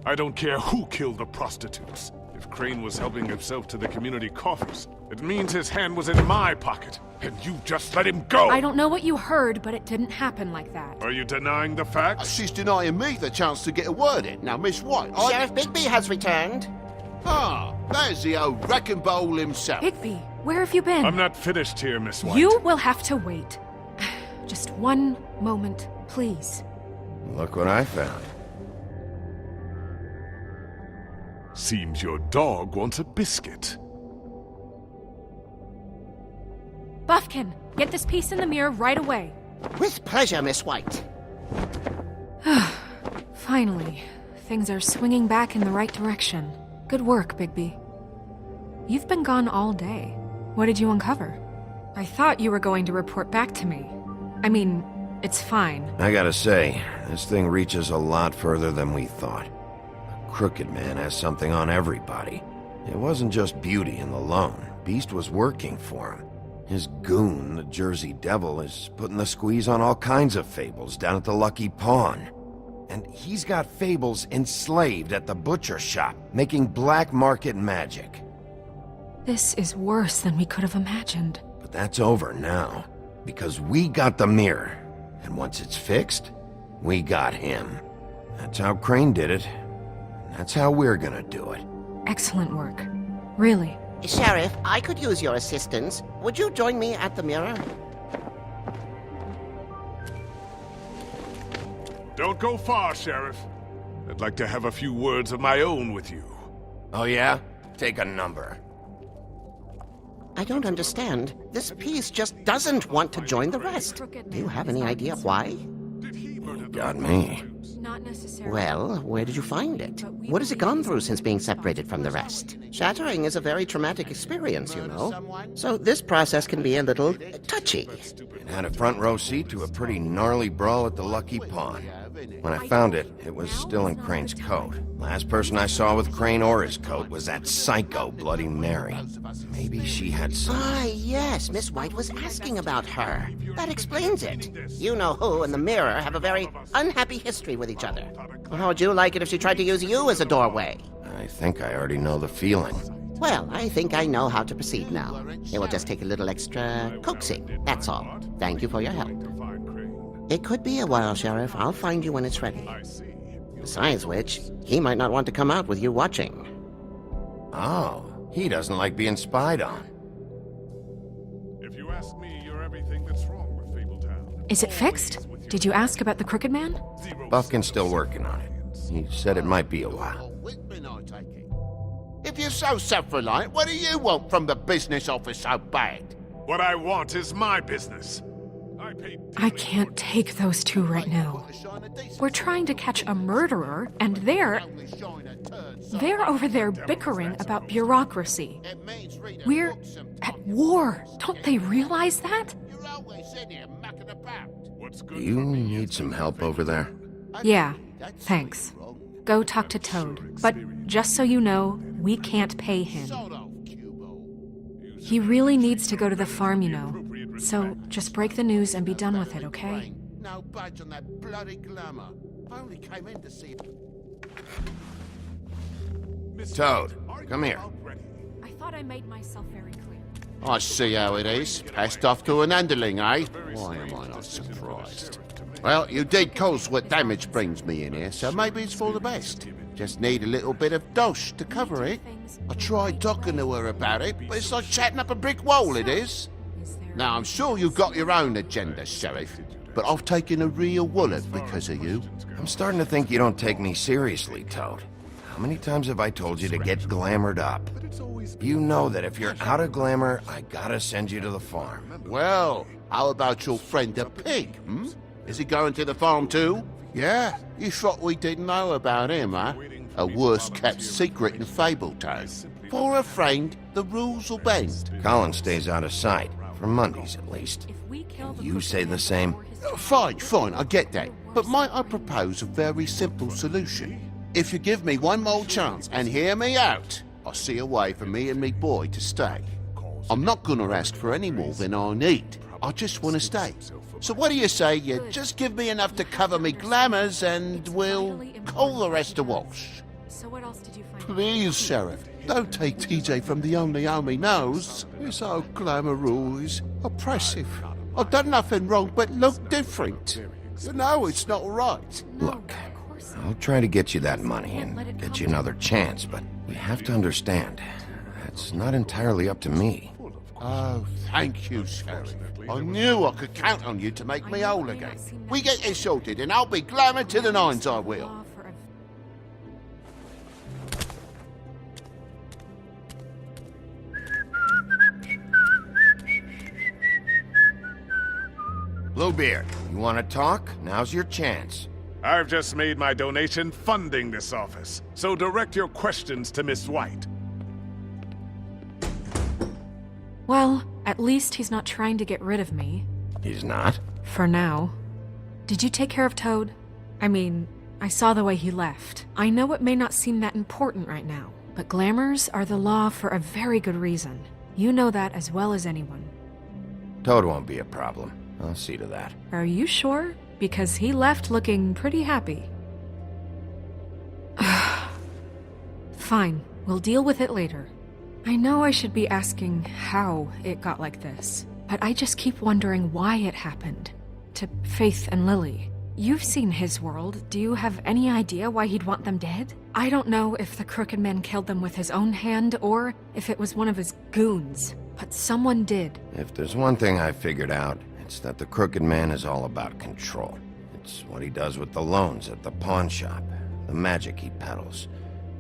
I don't care who killed the prostitutes. If Crane was helping himself to the community coffers, it means his hand was in my pocket, and you just let him go! I don't know what you heard, but it didn't happen like that. Are you denying the facts? She's denying me the chance to get a word in. Now, Miss White, Sheriff Bigby has returned. Ah, there's the old wrecking bowl himself. Bigby, where have you been? I'm not finished here, Miss White. You will have to wait. Just one moment, please. Look what I found. Seems your dog wants a biscuit. Buffkin, get this piece in the mirror right away. With pleasure, Miss White. Finally, things are swinging back in the right direction. Good work, Bigby. You've been gone all day. What did you uncover? I thought you were going to report back to me. I mean, it's fine. I gotta say, this thing reaches a lot further than we thought. The Crooked Man has something on everybody. It wasn't just Beauty and the Lone. Beast was working for him. His goon, the Jersey Devil, is putting the squeeze on all kinds of fables down at the Lucky Pawn. And he's got fables enslaved at the butcher shop, making black market magic. This is worse than we could have imagined. But that's over now, because we got the mirror. And once it's fixed, we got him. That's how Crane did it. And that's how we're gonna do it. Excellent work. Really. Sheriff, I could use your assistance. Would you join me at the mirror? Don't go far, Sheriff. I'd like to have a few words of my own with you. Oh yeah? Take a number. I don't understand. This piece just doesn't want to join the rest. Do you have any idea why? Got me. Not necessarily. Well, where did you find it? What has it gone through since being separated from the rest? Shattering is a very traumatic experience, you know. So this process can be a little touchy. It had a front row seat to a pretty gnarly brawl at the Lucky Pawn. When I found it, it was still in Crane's coat. Last person I saw with Crane or his coat was that psycho Bloody Mary. Maybe she had some... Ah, yes, Miss White was asking about her. That explains it. You know who and the mirror have a very unhappy history with each other. How would you like it if she tried to use you as a doorway? I think I already know the feeling. Well, I think I know how to proceed now. It will just take a little extra coaxing, that's all. Thank you for your help. It could be a while, Sheriff. I'll find you when it's ready. Besides which, he might not want to come out with you watching. Oh, he doesn't like being spied on. If you ask me, you're everything that's wrong with Fabletown. Is it fixed? Did you ask about the Crooked Man? Buffkin's still working on it. He said it might be a while. If you're so self-reliant, what do you want from the business office so bad? What I want is my business. I can't take those two right now. We're trying to catch a murderer, and they're over there bickering about bureaucracy. We're at war. Don't they realize that? Do you need some help over there? Yeah, thanks. Go talk to Toad. But just so you know, we can't pay him. He really needs to go to the farm, you know. So just break the news and be done with it, okay? No budge on that bloody glamour. I only came in to see... Toad, come here. I thought I made myself very clear. I see how it is. Passed off to an underling, eh? Why am I not surprised? Well, you did cause what damage brings me in here, so maybe it's for the best. Just need a little bit of dosh to cover it. I tried talking to her about it, but it's like chatting up a brick wall, it is. Now, I'm sure you've got your own agenda, Sheriff, but I've taken a real wallet because of you. I'm starting to think you don't take me seriously, Toad. How many times have I told you to get glamored up? You know that if you're out of glamour, I gotta send you to the farm. Well, how about your friend the pig, hmm? Is he going to the farm too? Yeah, you thought we didn't know about him, huh? A worst-kept secret in Fabletown. For a friend, the rules will bend. Colin stays out of sight. For Mondays, at least. Can you say the same? Fine, I get that. But might I propose a very simple solution? If you give me one more chance and hear me out, I'll see a way for me and me boy to stay. I'm not gonna ask for any more than I need. I just want to stay. So what do you say you just give me enough to cover me glamours and we'll call the rest a wash? So what else did you find? Please, Sheriff, don't take TJ from the only home he knows. He's so glamorous, oppressive. I've done nothing wrong but look different. You know it's not right. Look, I'll try to get you that money and get you another chance, but you have to understand, that's not entirely up to me. Oh, thank you, Sheriff. I knew I could count on you to make me whole again. We get this sorted and I'll be glamour to the nines, I will. Bluebeard, you want to talk? Now's your chance. I've just made my donation funding this office, so direct your questions to Miss White. Well, at least he's not trying to get rid of me. He's not? For now. Did you take care of Toad? I mean, I saw the way he left. I know it may not seem that important right now, but glamours are the law for a very good reason. You know that as well as anyone. Toad won't be a problem. I'll see to that. Are you sure? Because he left looking pretty happy. Fine, we'll deal with it later. I know I should be asking how it got like this, but I just keep wondering why it happened. To Faith and Lily. You've seen his world. Do you have any idea why he'd want them dead? I don't know if the Crooked Man killed them with his own hand or if it was one of his goons, but someone did. If there's one thing I figured out, it's that the Crooked Man is all about control. It's what he does with the loans at the pawn shop, the magic he peddles,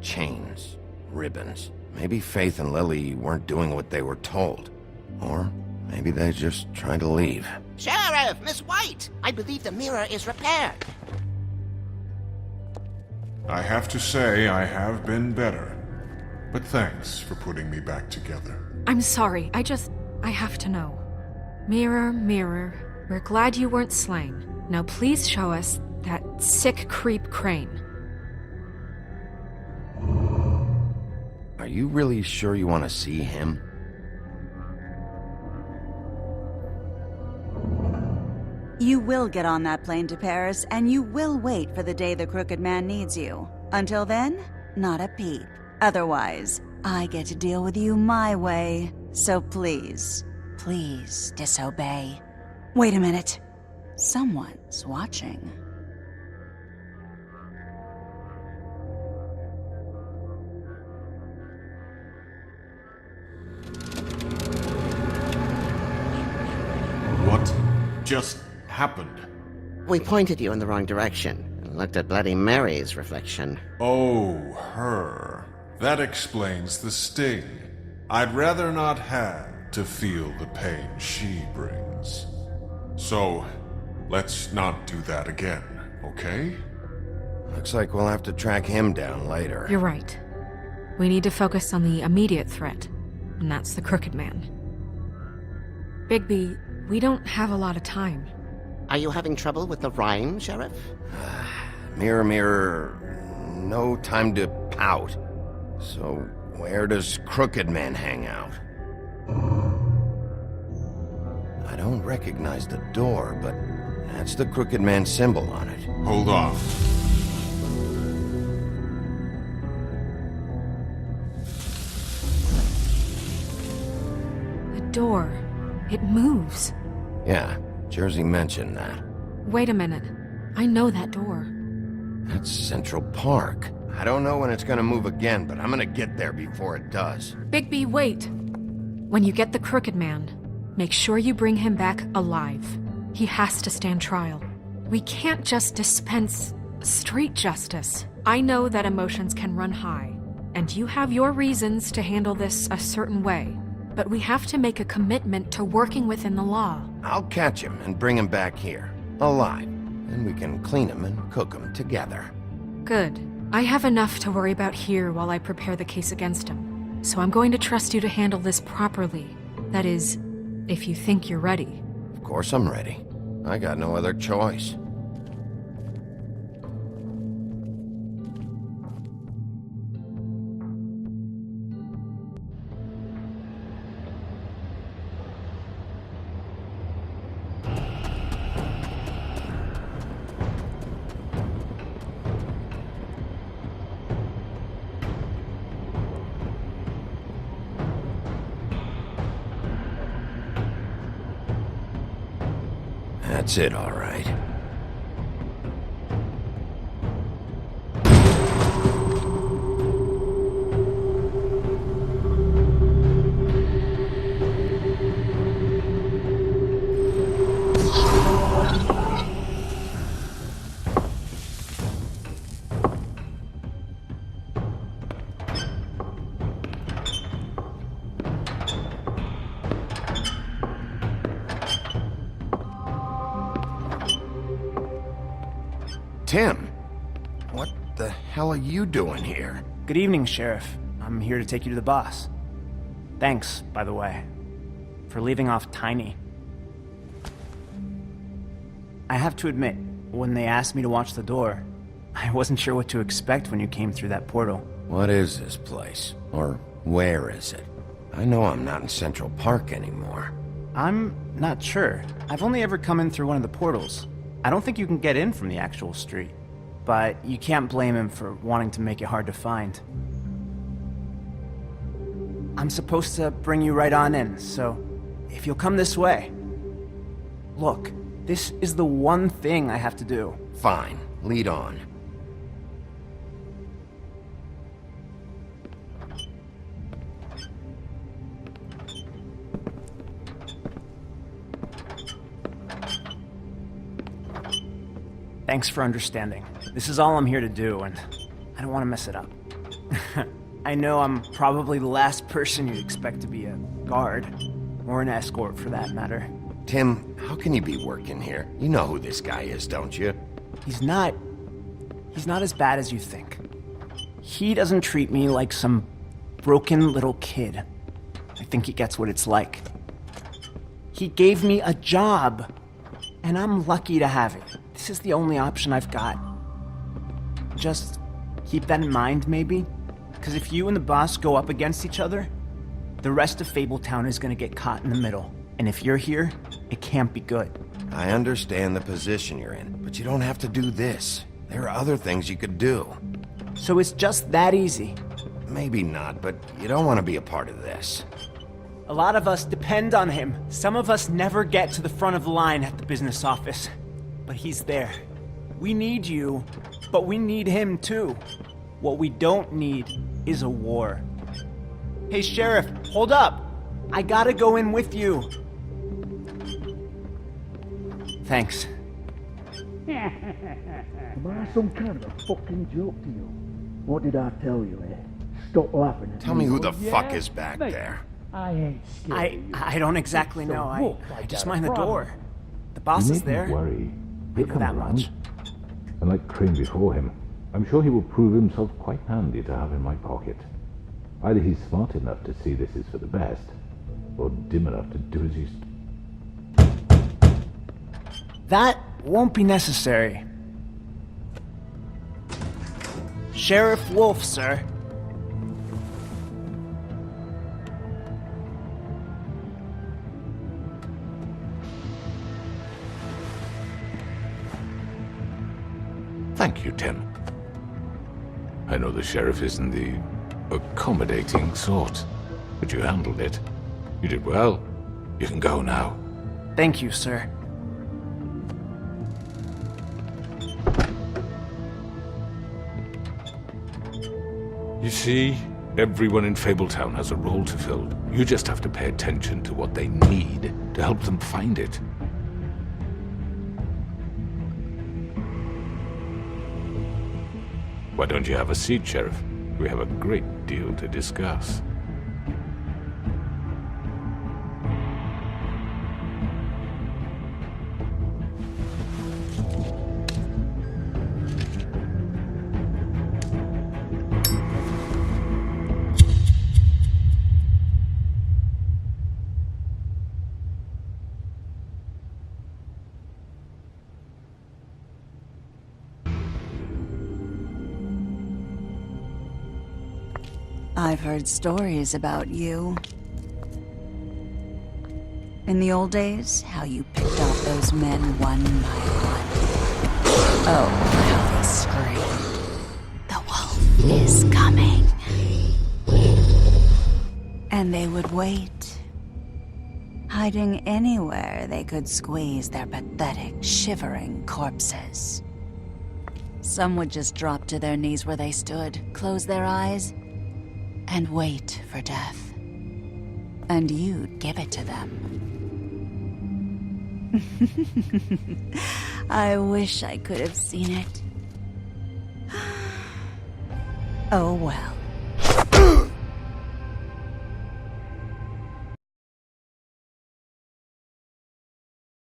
chains, ribbons. Maybe Faith and Lily weren't doing what they were told. Or maybe they're just trying to leave. Sheriff, Miss White! I believe the mirror is repaired. I have to say I have been better. But thanks for putting me back together. I'm sorry, I have to know. Mirror, mirror, we're glad you weren't slain. Now please show us that sick creep Crane. Are you really sure you want to see him? You will get on that plane to Paris, and you will wait for the day the Crooked Man needs you. Until then, not a peep. Otherwise, I get to deal with you my way. So please, please disobey. Wait a minute. Someone's watching. What just happened? We pointed you in the wrong direction and looked at Bloody Mary's reflection. Oh, her. That explains the sting. I'd rather not have to feel the pain she brings. So, let's not do that again, okay? Looks like we'll have to track him down later. You're right. We need to focus on the immediate threat, and that's the Crooked Man. Bigby, we don't have a lot of time. Are you having trouble with the rhyme, Sheriff? Mirror, mirror, no time to pout. So, where does Crooked Man hang out? I don't recognize the door, but that's the Crooked Man symbol on it. Hold on. The door. It moves. Yeah, Jersey mentioned that. Wait a minute. I know that door. That's Central Park. I don't know when it's gonna move again, but I'm gonna get there before it does. Bigby, wait! When you get the Crooked Man, make sure you bring him back alive. He has to stand trial. We can't just dispense street justice. I know that emotions can run high, and you have your reasons to handle this a certain way, but we have to make a commitment to working within the law. I'll catch him and bring him back here, alive, and we can clean him and cook him together. Good. I have enough to worry about here while I prepare the case against him, so I'm going to trust you to handle this properly. That is, if you think you're ready. Of course I'm ready. I got no other choice. That's it, all right. Tim, what the hell are you doing here? Good evening, Sheriff. I'm here to take you to the boss. Thanks, by the way, for leaving off Tiny. I have to admit, when they asked me to watch the door, I wasn't sure what to expect when you came through that portal. What is this place? Or where is it? I know I'm not in Central Park anymore. I'm not sure. I've only ever come in through one of the portals. I don't think you can get in from the actual street, but you can't blame him for wanting to make it hard to find. I'm supposed to bring you right on in, so if you'll come this way. Look, this is the one thing I have to do. Fine, lead on. Thanks for understanding. This is all I'm here to do, and I don't want to mess it up. I know I'm probably the last person you'd expect to be a guard, or an escort for that matter. Tim, how can you be working here? You know who this guy is, don't you? He's not as bad as you think. He doesn't treat me like some broken little kid. I think he gets what it's like. He gave me a job, and I'm lucky to have it. This is the only option I've got. Just keep that in mind, maybe? Because if you and the boss go up against each other, the rest of Fabletown is gonna get caught in the middle. And if you're here, it can't be good. I understand the position you're in, but you don't have to do this. There are other things you could do. So it's just that easy. Maybe not, but you don't want to be a part of this. A lot of us depend on him. Some of us never get to the front of the line at the business office. But he's there. We need you, but we need him too. What we don't need is a war. Hey, Sheriff, hold up! I gotta go in with you. Thanks. Am I some kind of a fucking joke to you? What did I tell you, eh? Stop laughing at me. Tell me who the Yeah? fuck is back Mate, there. I ain't scared of you. I don't exactly So know. look I like just that mind the problem. door. The boss You is there. needn't worry. I He'll know come that around. much. And like Crane before him, I'm sure he will prove himself quite handy to have in my pocket. Either he's smart enough to see this is for the best, or dim enough to do as he's... That won't be necessary. Sheriff Wolf, sir. Thank you, Tim. I know the sheriff isn't the accommodating sort, but you handled it. You did well. You can go now. Thank you, sir. You see, everyone in Fabletown has a role to fill. You just have to pay attention to what they need to help them find it. Why don't you have a seat, Sheriff? We have a great deal to discuss. I've heard stories about you. In the old days, how you picked off those men one by one. Oh, how they screamed. The wolf is coming. And they would wait. hiding anywhere they could squeeze their pathetic, shivering corpses. Some would just drop to their knees where they stood, close their eyes, and wait for death. And you'd give it to them. I wish I could have seen it. Oh well.